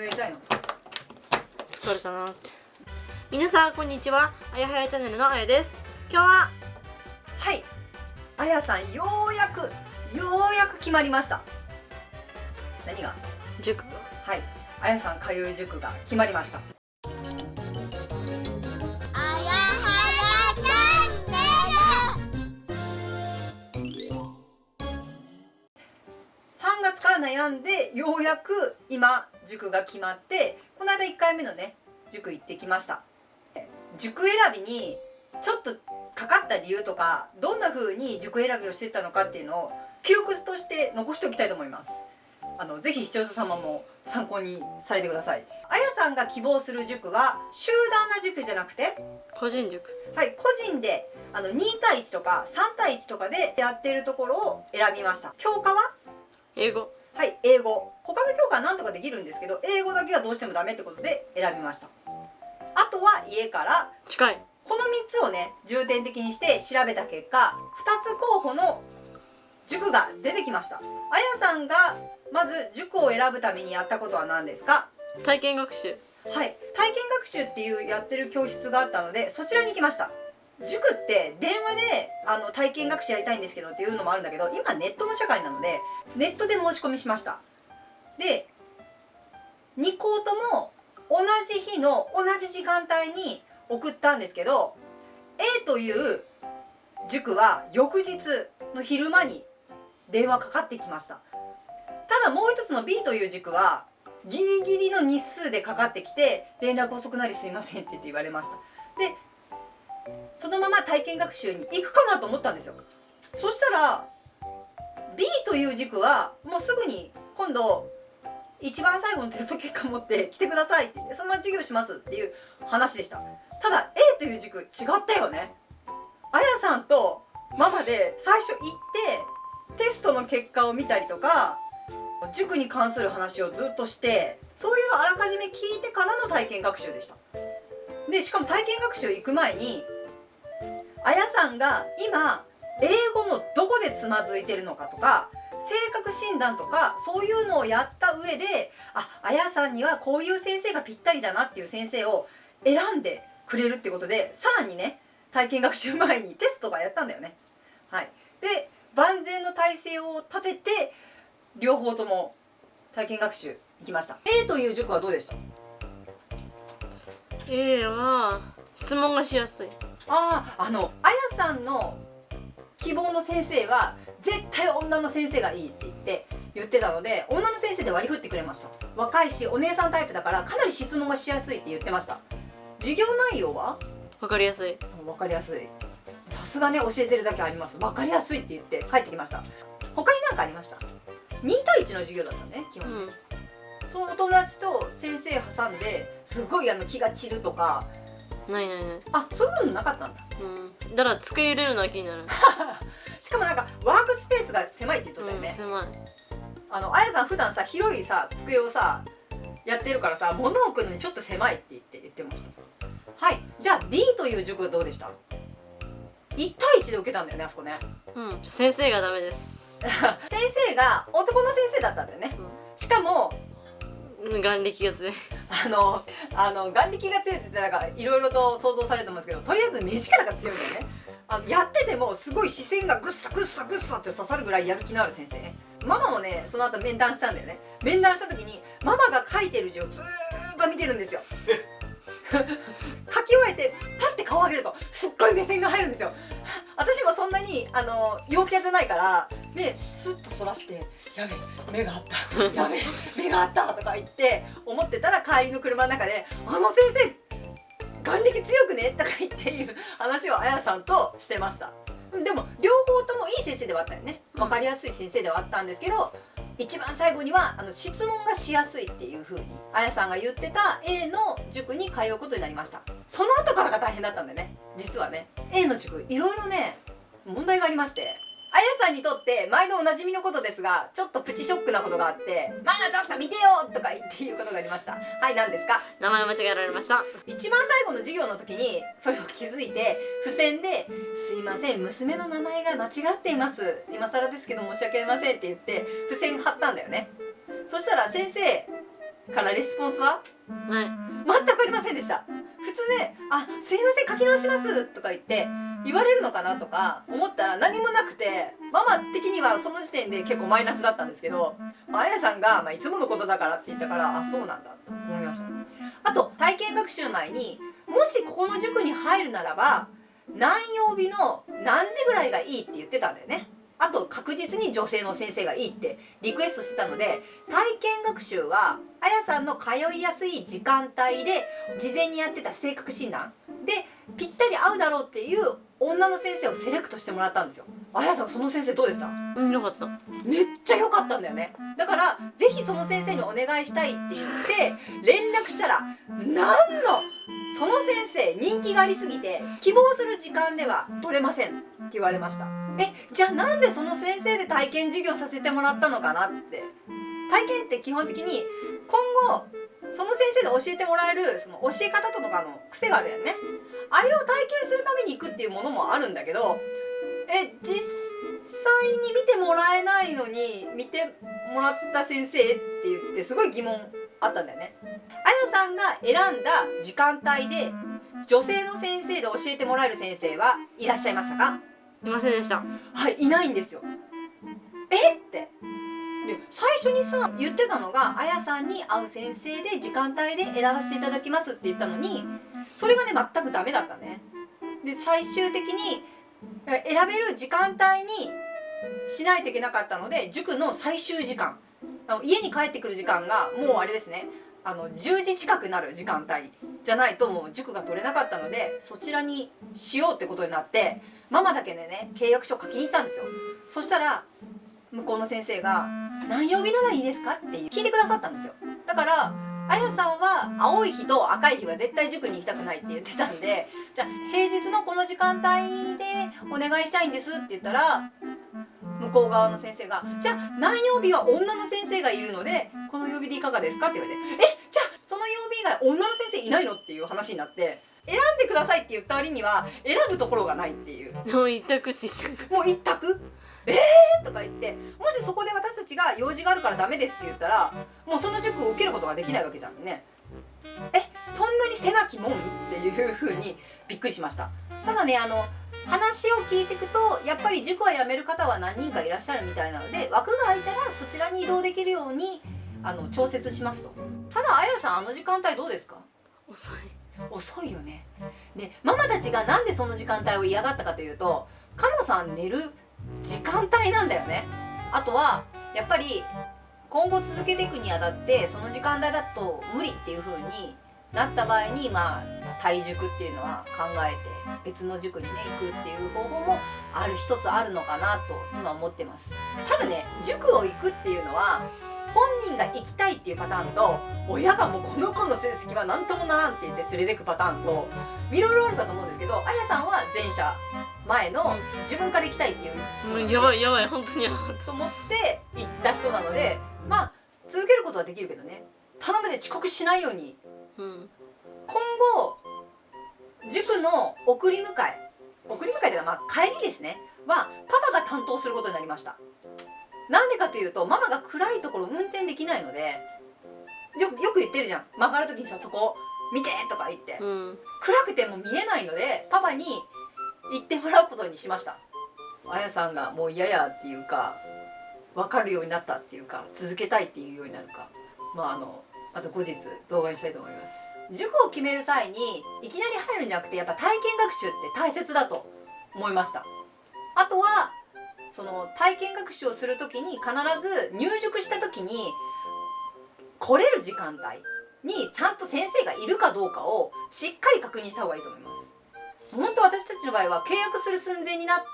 やりたいの？疲れたなって。皆さんこんにちは、あやはやチャンネルのあやです。今日ははい、あやさんようやく決まりました。何が？塾が。はい、あやさん通う塾が決まりました。3月から悩んでようやく今塾が決まって、この間1回目のね塾行ってきました。塾選びにちょっとかかった理由とか、どんな風に塾選びをしてたのかっていうのを記録として残しておきたいと思います。ぜひ視聴者様も参考にされてください。あやさんが希望する塾は集団な塾じゃなくて個人塾。はい、個人で2対1とか3対1とかでやってるところを選びました。教科は英語。はい、英語。他の教科はなんとかできるんですけど、英語だけはどうしてもダメってことで選びました。あとは家から近い。この3つをね重点的にして調べた結果、2つ候補の塾が出てきました。あやさんがまず塾を選ぶためにやったことは何ですか？体験学習。はい、体験学習っていうやってる教室があったので、そちらに行きました。塾って電話で体験学習やりたいんですけどっていうのもあるんだけど、今ネットの社会なのでネットで申し込みしました。で2校とも同じ日の同じ時間帯に送ったんですけど、 A という塾は翌日の昼間に電話かかってきました。ただもう一つの B という塾はギリギリの日数でかかってきて、連絡遅くなりすいませんって言われました。でそのまま体験学習に行くかなと思ったんですよ。そしたら B という塾はもうすぐに今度一番最後のテスト結果持って来てくださいって言って、そのまま授業しますっていう話でした。ただ A という塾違ったよね。あやさんとママで最初行ってテストの結果を見たりとか、塾に関する話をずっとして、そういうのをあらかじめ聞いてからの体験学習でした。でしかも体験学習行く前にあやさんが今英語のどこでつまずいてるのかとか、性格診断とかそういうのをやった上で、あやさんにはこういう先生がぴったりだなっていう先生を選んでくれるってことで、さらにね体験学習前にテストがやったんだよね。はい、で万全の体制を立てて両方とも体験学習行きました。 A という塾はどうでした？ A は質問がしやすい。あやさんの希望の先生は絶対女の先生がいいって言ってたので、女の先生で割り振ってくれました。若いしお姉さんタイプだからかなり質問がしやすいって言ってました。授業内容はわかりやすい。わかりやすい。さすがね、教えてるだけあります。わかりやすいって言って帰ってきました。他に何かありました？2対1の授業だったね基本、そのお友達と先生挟んですごい気が散るとか。ない。そういうのなかったんだ。だから机入れるのは気になる。しかもなんかワークスペースが狭いって言っとったよね。狭い。あやさん普段さ広いさ机をさやってるからさ、物を置くのにちょっと狭いって言ってました。はい、じゃあ B という塾はどうでした？1対1で受けたんだよね、あそこね。先生がダメです。先生が男の先生だったんだよね。しかも眼力が強い。眼力が強いって言ってなんかいろいろと想像されると思うんですけど、とりあえず目力が強いんだよね。やっててもすごい視線がグッサグッサグッサって刺さるぐらいやる気のある先生ね。ママもねその後面談したんだよね。面談した時にママが書いてる字をずーっと見てるんですよ。書き終えてパッて顔を上げるとすっごい目線が入るんですよ。私もそんなに陽キャじゃないから目スッとそらして、やべ目があったやべ目があったとか言って思ってたら、帰りの車の中で先生眼力強くねとか言っていう話をあやさんとしてました。でも両方ともいい先生ではあったよね。分かりやすい先生ではあったんですけど、一番最後には質問がしやすいっていう風にあやさんが言ってた A の塾に通うことになりました。その後からが大変だったんだよね。実はね A の塾いろいろね問題がありまして、あやさんにとって毎度おなじみのことですが、ちょっとプチショックなことがあって「ママちょっと見てよ!」とか言っていうことがありました。はい、何ですか？名前間違えられました。一番最後の授業の時にそれを気づいて、付箋で「すいません娘の名前が間違っています、今更ですけど申し訳ありません」って言って付箋貼ったんだよね。そしたら先生からレスポンスはない。全くありませんでした。普通ね、すいません書き直しますとか言われるのかなとか思ったら何もなくて、ママ的にはその時点で結構マイナスだったんですけど、あやさんが、いつものことだからって言ったから、そうなんだと思いました。あと体験学習前に、もしここの塾に入るならば何曜日の何時ぐらいがいいって言ってたんだよね。あと確実に女性の先生がいいってリクエストしてたので、体験学習はあやさんの通いやすい時間帯で事前にやってた性格診断でぴったり合うだろうっていう女の先生をセレクトしてもらったんですよ。あやさんその先生どうでした？よかった。めっちゃ良かったんだよね。だからぜひその先生にお願いしたいって言って連絡したら、その先生人気がありすぎて希望する時間では取れませんって言われました。じゃあなんでその先生で体験授業させてもらったのかなって。体験って基本的に今後その先生で教えてもらえるその教え方とかの癖があるよね。あれを体験するために行くっていうものもあるんだけど、実際に見てもらえないのに見てもらった先生って言ってすごい疑問あったんだよね。あやさんが選んだ時間帯で女性の先生で教えてもらえる先生はいらっしゃいましたか？いませんでした。はい、いないんですよ。ってで最初にさ言ってたのが、あやさんに会う先生で時間帯で選ばせていただきますって言ったのに、それがね全くダメだったね。で最終的に選べる時間帯にしないといけなかったので、塾の最終時間、家に帰ってくる時間がもうあれですね、10時近くなる時間帯じゃないともう塾が取れなかったので、そちらにしようってことになって、ママだけでね契約書を書きに行ったんですよ。そしたら向こうの先生が何曜日ならいいですかって聞いてくださったんですよ。だからあやさんは青い日と赤い日は絶対塾に行きたくないって言ってたんで、じゃあ平日のこの時間帯でお願いしたいんですって言ったら、向こう側の先生がじゃあ何曜日は女の先生がいるのでこの曜日でいかがですかって言われて、じゃあその曜日以外女の先生いないのっていう話になって、選んでくださいって言った割には選ぶところがないっていう、もう一択し一択。もう一択とか言って、もしそこで私たちが用事があるからダメですって言ったら、もうその塾を受けることができないわけじゃんね。そんなに狭き門っていう風にびっくりしました。ただね、話を聞いていくとやっぱり塾は辞める方は何人かいらっしゃるみたいなので、枠が空いたらそちらに移動できるように調節しますと。ただあやさん時間帯どうですか？遅いよね。でママたちがなんでその時間帯を嫌がったかというと、かのさん寝る時間帯なんだよね。あとはやっぱり今後続けていくにあたってその時間帯だと無理っていう風になった場合に、退塾っていうのは考えて別の塾にね行くっていう方法も一つあるのかなと今思ってます。多分ね、塾を行くっていうのは本人が行きたいっていうパターンと、親がもうこの子の成績は何ともならんって言って連れてくパターンといろいろあるかと思うんですけど、あやさんは前者前の自分から行きたいっていうもうやばいやばい、本当にやばいと思って行った人なので、続けることはできるけどね、頼むで遅刻しないように。今後塾の送り迎えというか帰りですねはパパが担当することになりました。なんでかというと、ママが暗いところ運転できないので、よく言ってるじゃん、曲がる時にさそこ見てとか言って、暗くても見えないのでパパに行ってもらうことにしました。あやさんがもう嫌やっていうか分かるようになったっていうか続けたいっていうようになるか、また後日動画にしたいと思います。塾を決める際にいきなり入るんじゃなくて、やっぱ体験学習って大切だと思いました。あとはその体験学習をする時に必ず入塾した時に来れる時間帯にちゃんと先生がいるかどうかをしっかり確認した方がいいと思います。本当私たちの場合は契約する寸前になって、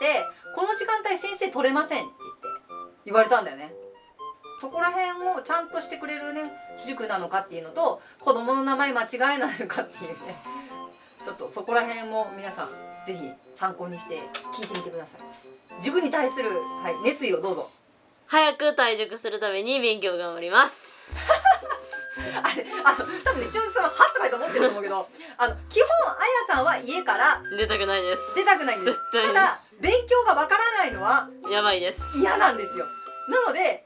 この時間帯先生取れませんって言われたんだよね。そこら辺をちゃんとしてくれるね塾なのかっていうのと、子供の名前間違えないのかっていうね、ちょっとそこら辺も皆さんぜひ参考にして聞いてみてください。塾に対する、熱意をどうぞ。早く退塾するために勉強頑張ります多分ね、塩津さんははっとかいと思ってると思うけど基本あやさんは家から出たくないです。出たくないんです。絶対にただ勉強がわからないのはやばいです。嫌なんですよ。なので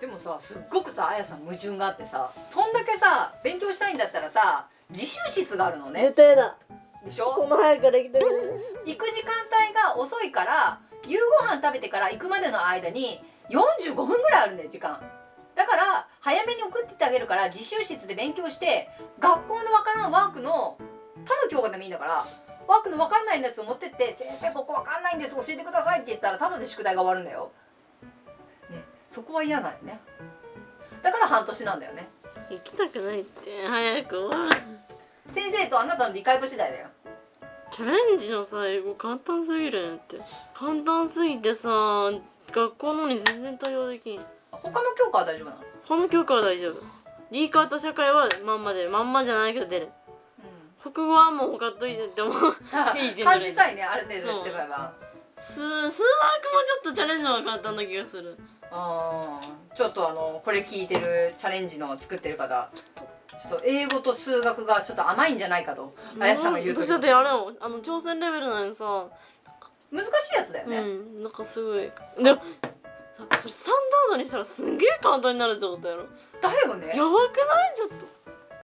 でもさ、すっごくさ、あやさん矛盾があってさ、そんだけさ勉強したいんだったらさ、自習室があるのね。絶対だ。でしょ。そんな早くから行きたくない。行く時間帯が遅いから、夕ご飯食べてから行くまでの間に45分ぐらいあるんだよ、時間。だから早めに送ってってあげるから、自習室で勉強して、学校のわからんワークの他の教科でもいいんだから、ワークのわかんないやつを持ってって、先生ここわかんないんです教えてくださいって言ったら、ただで宿題が終わるんだよ、ね、そこは嫌なんよね。だから半年なんだよね。行きたくないって。早く終わる。先生とあなたの理解度次第だよ。チャレンジのさ、英語簡単すぎるんって。簡単すぎてさ、学校のに全然対応できん。他の教科は大丈夫なの？この教科は大丈夫。理科と社会はまんま出る。まんまじゃないけど出る。国語はもう他といてもいいけど漢字さえね、ある程度やってれば。数学もちょっとチャレンジの方が簡単な気がする。ちょっとこれ聞いてるチャレンジの作ってる方、ちょっと英語と数学がちょっと甘いんじゃないかとあやさんが言うと。私だってあれよ、挑戦レベルなのにさ、難しいやつだよね。なんかすごい。でもそれスタンダードにしたらすんげえ簡単になるってことやろ。だよね。やばくない？ちょっと